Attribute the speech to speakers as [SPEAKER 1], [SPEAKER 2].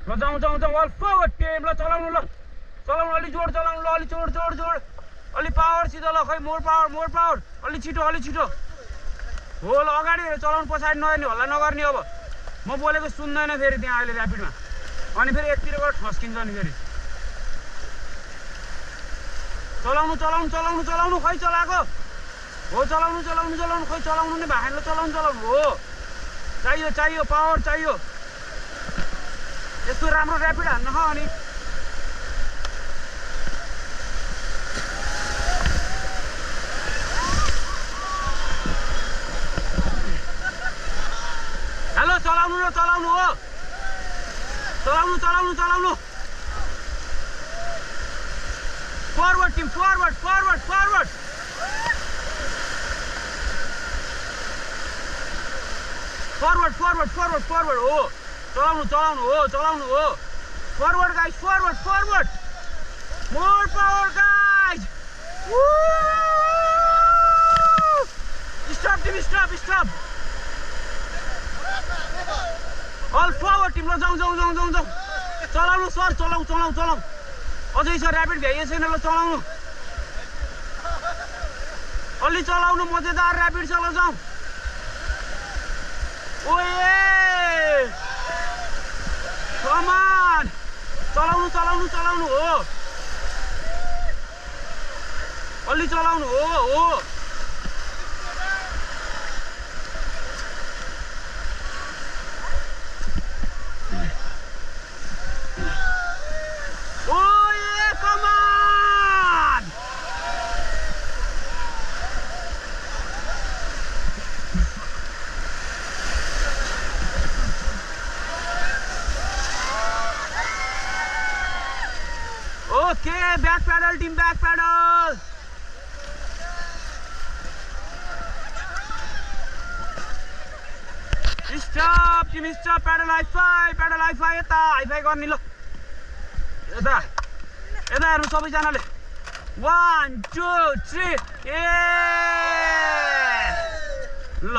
[SPEAKER 1] ल जाउँ जाउँ जाउँ अल फरवर्ड टिम ल चलाउनु अलि जोड चलाउनु ल अलि जोड जोड जोड अलि पावरसित ल खै मोर पावर अलि छिटो हो ल अगाडि चलाउनु पछाडि नहेर्ने हल्ला नगर्ने अब म बोलेको सुन्दैन फेरि त्यहाँ अहिले ऱ्यापिडमा अनि फेरि एकतिर गएर ठस्किन्छ नि फेरि चलाउनु खै चलाएको हो चलाउनु खै चलाउनु नै भएन ल चलाउनु हो चाहियो पावर चाहियो यस्तो राम्रो ऱ्यापिड हान्न अनि हेलो चलाउनु हो चलाउनु फरवर्ड टिम फरवर्ड हो चलाउनु हो forward guys forward more power guys stop team stop all forward team ल जाउँ चलाउनु सर चलाउँ अझै छ ऱ्यापिड भ्याइए छैन ल चलाउनु अलि चलाउनु मजेदार ऱ्यापिड छ ल जाउँ ओए कमान चलाउनु हो अलि चलाउनु हो ओए come on okay back paddle team back paddle stop team stop paddle high five यता हाई फाई गर्ने ल यता हेर्नु सबैजनाले 1 2 3 ए ल